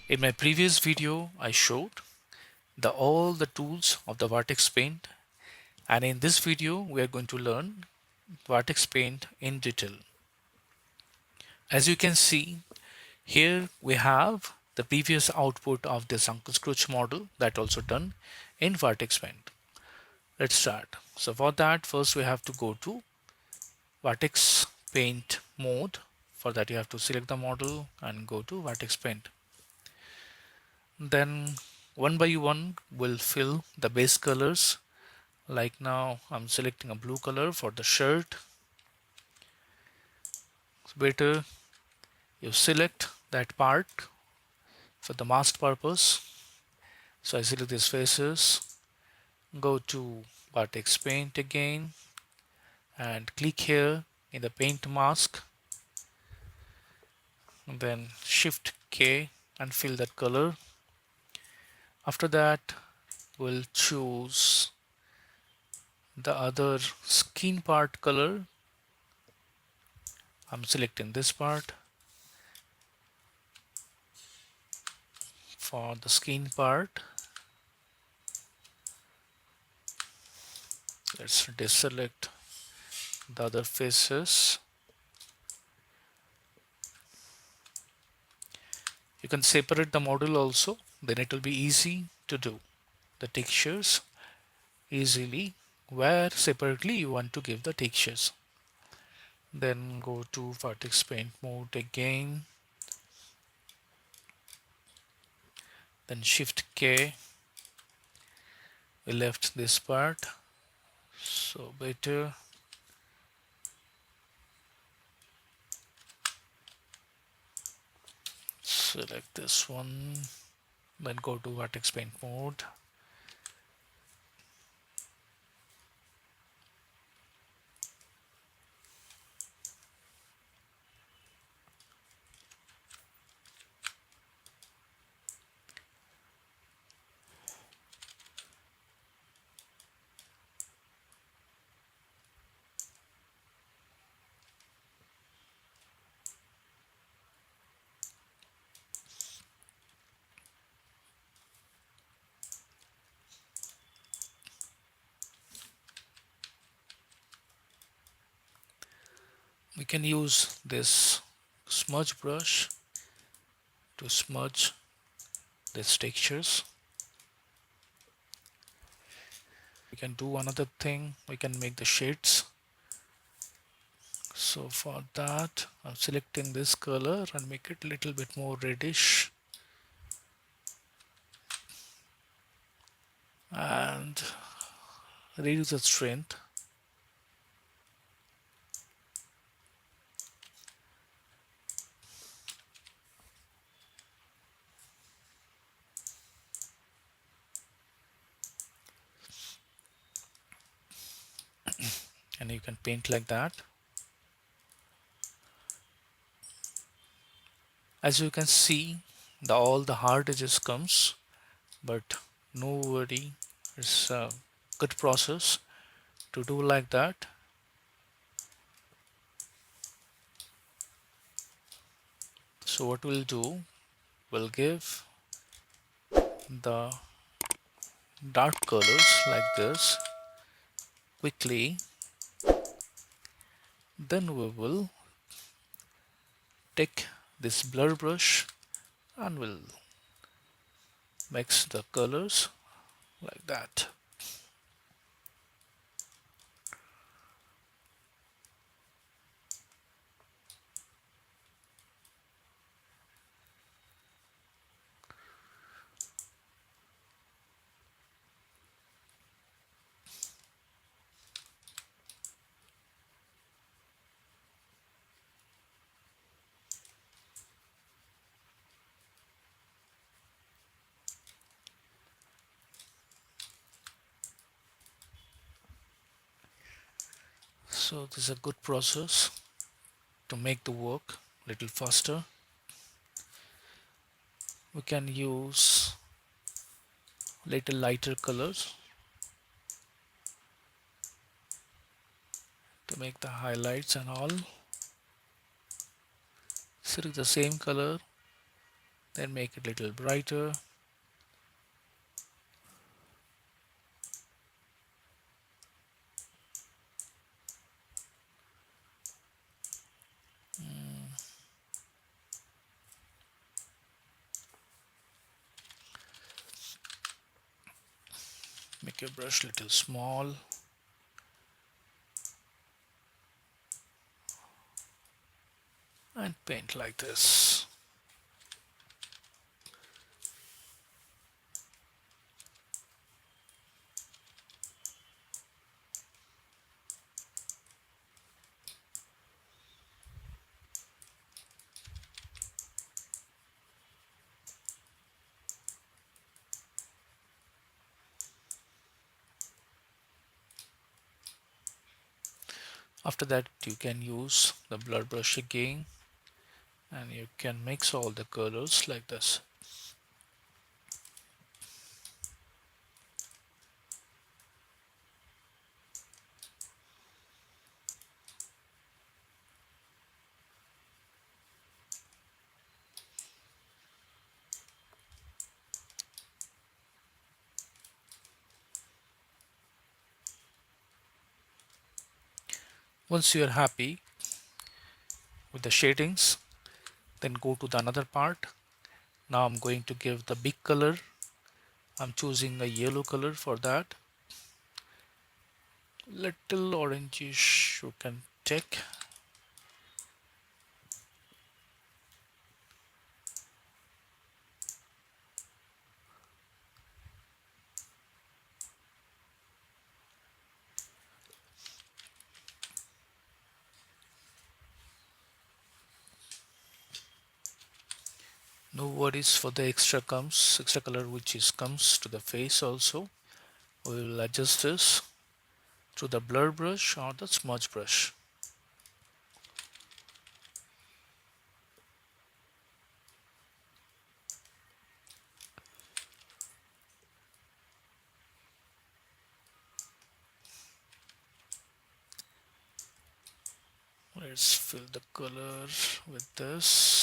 In my previous video, I showed all the tools of the Vertex Paint, and in this video, we are going to learn Vertex Paint in detail. As you can see, here we have the previous output of this Uncle Scrooge model that also done in Vertex Paint. Let's start. So for that, first we have to go to Vertex Paint mode. For that, you have to select the model and go to Vertex Paint. Then one by one, we'll fill the base colors. Like now, I'm selecting a blue color for the shirt. It's better you select that part for the mask purpose. So I select these faces, go to Vertex Paint again, and click here in the paint mask, and then Shift K and fill that color. After that, we'll choose the other skin part color. I'm selecting this part for the skin part. Let's deselect the other faces. You can separate the model also, then it will be easy to do the textures easily where separately you want to give the textures. Then go to Vertex Paint mode again, then Shift K. We left this part, so better select this one, then go to Vertex Paint mode. We can use this smudge brush to smudge these textures. We can do another thing, we can make the shades. So for that, I'm selecting this color and make it a little bit more reddish, and reduce the strength. And you can paint like that. As you can see, all the hard edges comes, but no worry, it's a good process to do like that. So what we'll do, we'll give the dark colors like this quickly, then we will take this blur brush and we'll mix the colors like that. So this is a good process to make the work a little faster. We can use little lighter colors to make the highlights and all. Select the same color then make it a little brighter. Make your brush a little small. And paint like this. After that, you can use the blur brush again, and you can mix all the colors like this. Once you are happy with the shadings, then go to the another part. Now I'm going to give the big color. I'm choosing a yellow color for that. Little orangish you can take. No worries for the extra color which is comes to the face also. We will adjust this through the blur brush or the smudge brush. Let's fill the color with this.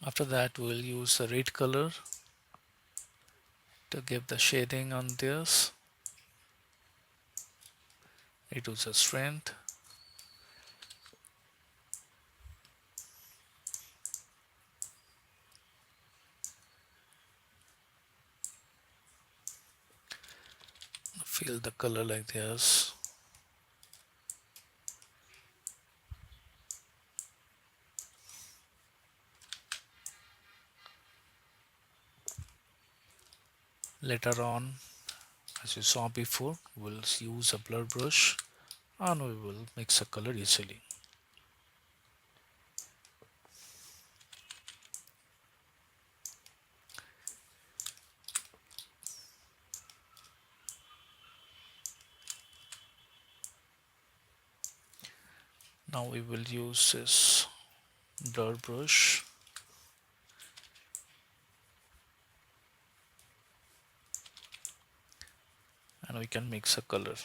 After that, we'll use a red color to give the shading on this. Reduce the strength. Fill the color like this. Later on, as you saw before, we'll use a blur brush and we will mix a color easily. Now we will use this blur brush and we can mix a color.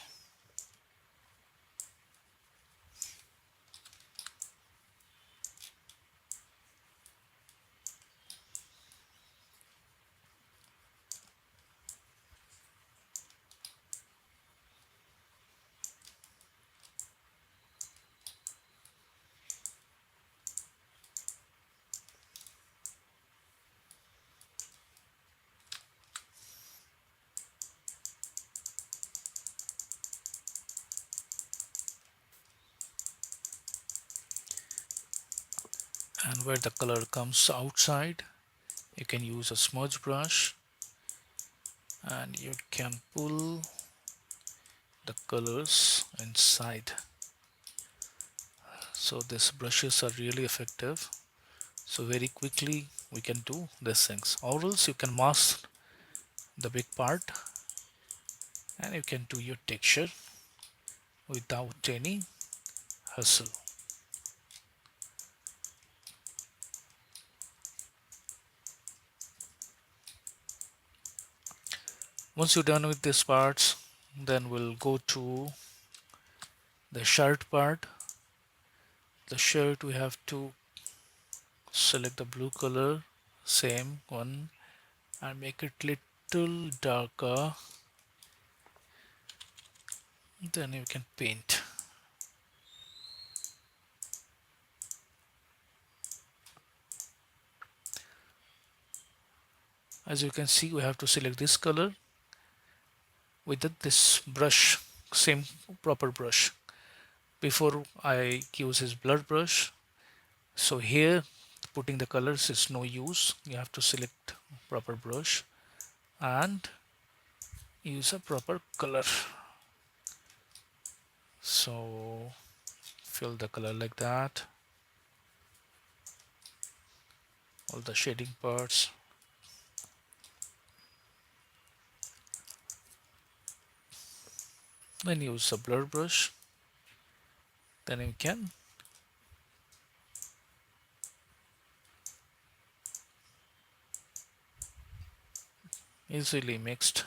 And where the color comes outside, you can use a smudge brush and you can pull the colors inside. So these brushes are really effective. So very quickly we can do these things, or else you can mask the big part, and you can do your texture without any hassle. Once you're done with these parts, then we'll go to the shirt part. The shirt, we have to select the blue color, same one, and make it little darker. Then you can paint. As you can see, we have to select this color with this brush, same proper brush. Before I use his blur brush, so here putting the colors is no use. You have to select proper brush and use a proper color. So fill the color like that, all the shading parts. Then use a blur brush. Then you can easily mixed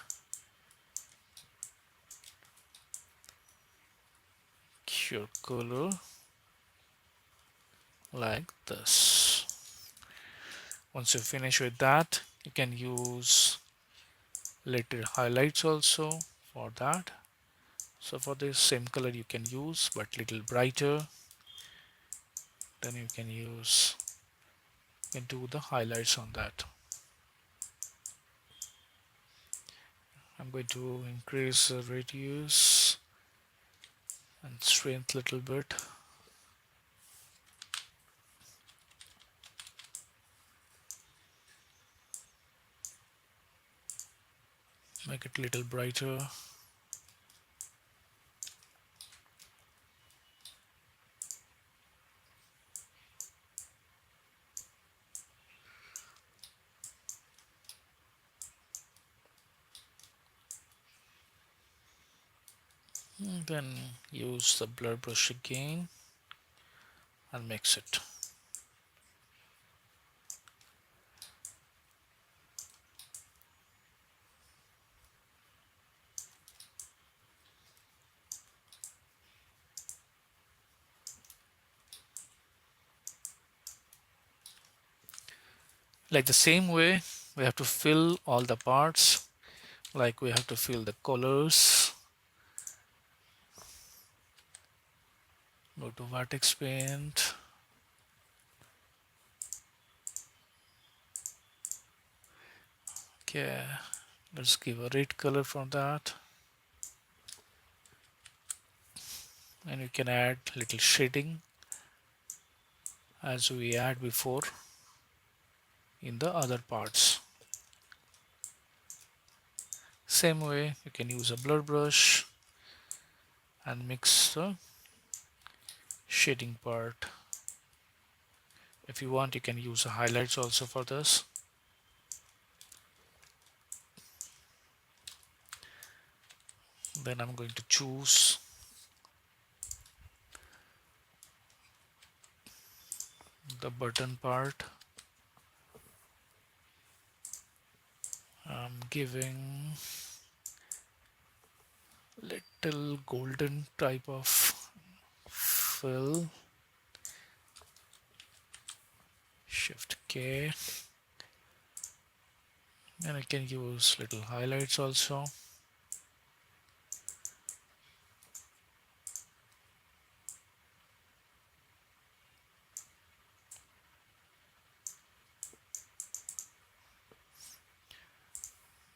your color like this. Once you finish with that, you can use little highlights also for that. So for this same color you can use, but little brighter. Then you can do the highlights on that. I'm going to increase the radius and strength a little bit. Make it a little brighter. Then use the blur brush again and mix it. Like the same way, we have to fill all the parts. Like we have to fill the colors. Go to Vertex Paint. Okay, let's give a red color for that. And you can add little shading as we had before in the other parts. Same way, you can use a blur brush and mix the shading part. If you want, you can use the highlights also for this. Then I'm going to choose the button part. I'm giving little golden type of fill. Shift K. And I can use little highlights also.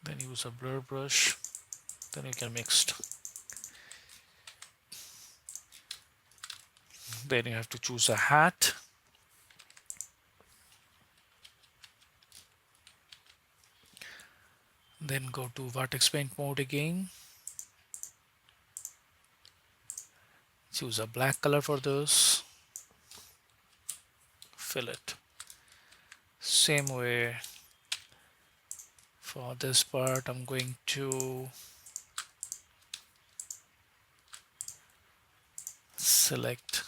Then use a blur brush. Then you can mix. Then you have to choose a hat. Then go to Vertex Paint mode again. Choose a black color for this. Fill it. Same way For this part, I'm going to select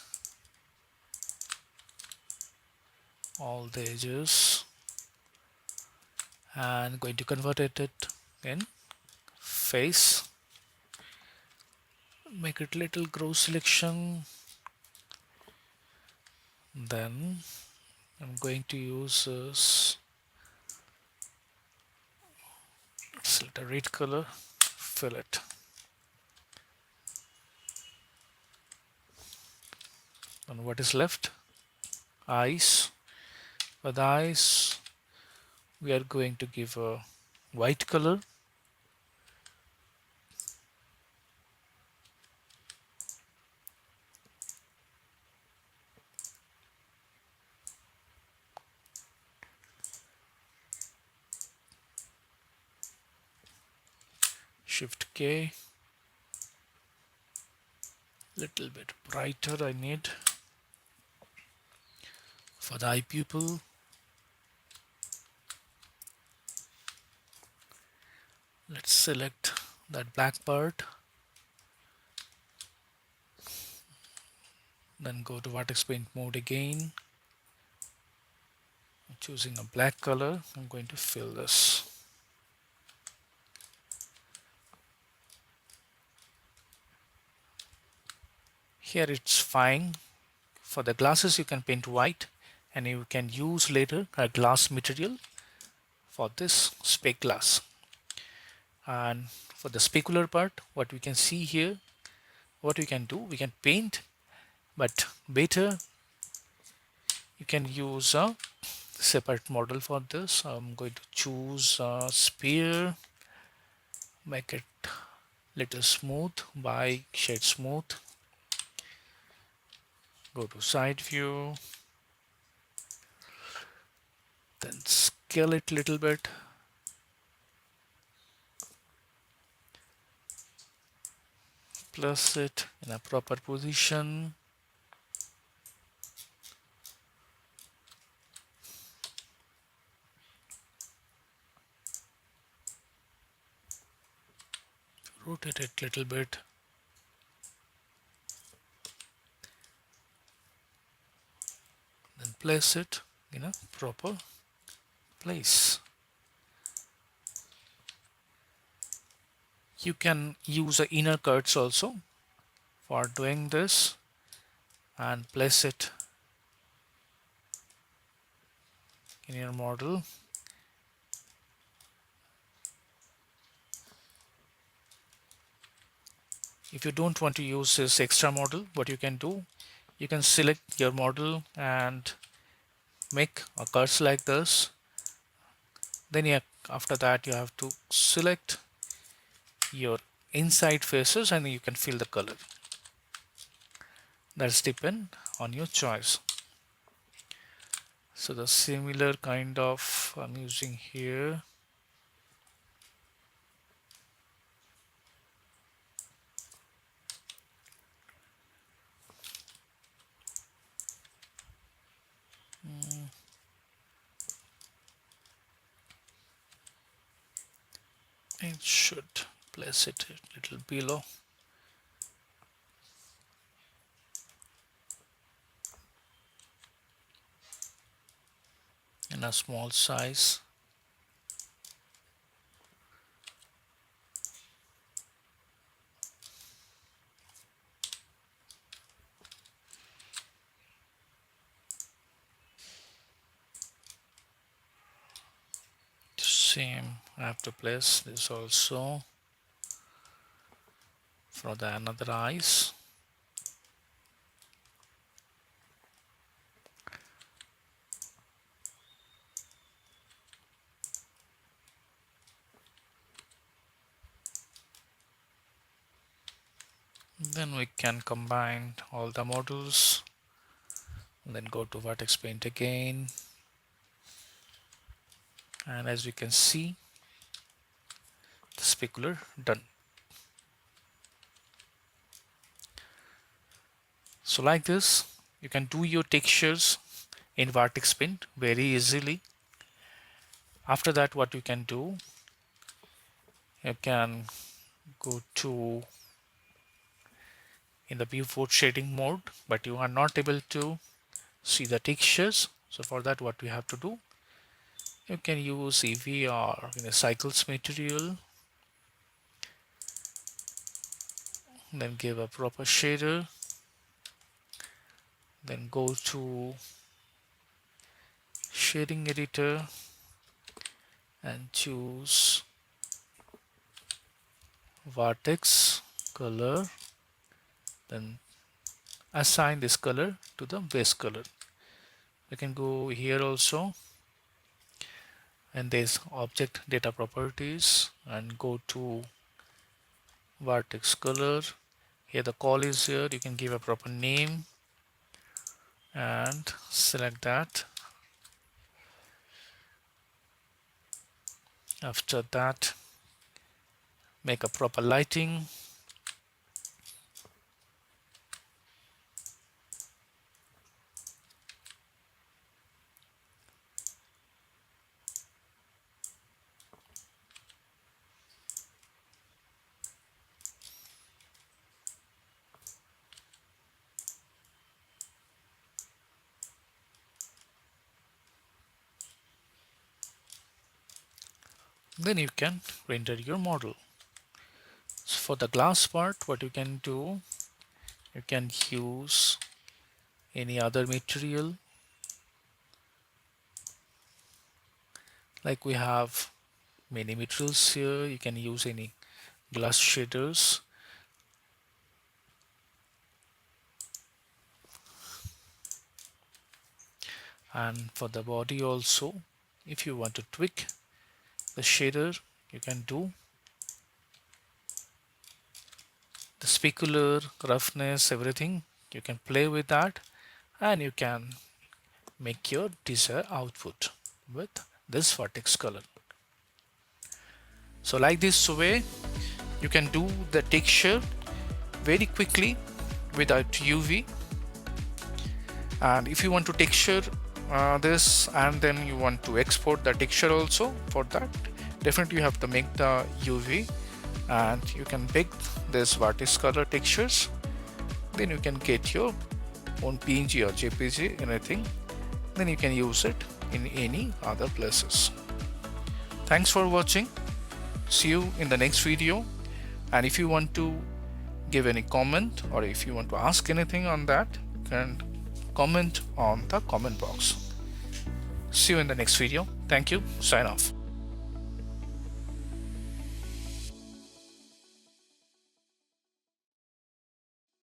all the edges and going to convert it in face. Make it little grow selection. Then I'm going to use this, select a red color, fill it. And what is left? Eyes. For the eyes, we are going to give a white color. Shift K. Little bit brighter I need. For the eye pupil, let's select that black part. Then go to Vertex Paint mode again. Choosing a black color, I'm going to fill this. Here it's fine. For the glasses, you can paint white, and you can use later a glass material for this spec glass. And for the specular part, what we can see here, what we can do, we can paint, but better you can use a separate model for this. I'm going to choose a sphere, make it little smooth by shade smooth. Go to side view, then scale it little bit. Place it in a proper position. Rotate it little bit. Then place it in a proper place. You can use the inner cuts also for doing this and place it in your model. If you don't want to use this extra model, what you can do, you can select your model and make a cuts like this. Then after that you have to select your inside faces and you can fill the color. That's depend on your choice. So the similar kind of I'm using here. It should place it a little below. In a small size. Same, I have to place this also for the another eyes. Then we can combine all the models, then go to Vertex Paint again, and as we can see, the specular done. So like this, you can do your textures in Vertex Paint very easily. After that, what you can do, You can go to in the viewport shading mode, but you are not able to see the textures. So for that, what we have to do, you can use EV or in a cycles material, then give a proper shader, then go to shading editor and choose Vertex color, then assign this color to the base color. You can go here also, and there's object data properties, and go to Vertex color. Here the call is here. You can give a proper name and select that. After that, make a proper lighting. Then you can render your model. So for the glass part, what you can do, you can use any other material, like we have many materials here. You can use any glass shaders, and for the body also, if you want to tweak the shader, you can do the specular roughness, everything. You can play with that, and you can make your desired output with this vertex color. So like this way, you can do the texture very quickly without UV. And if you want to texture this, and then you want to export the texture also, for that definitely you have to make the UV, and you can pick this vertex color textures. Then you can get your own PNG or JPG, anything. Then you can use it in any other places. Thanks for watching. See you in the next video. And if you want to give any comment, or if you want to ask anything on that, you can comment on the comment box. See you in the next video. Thank you. Sign off.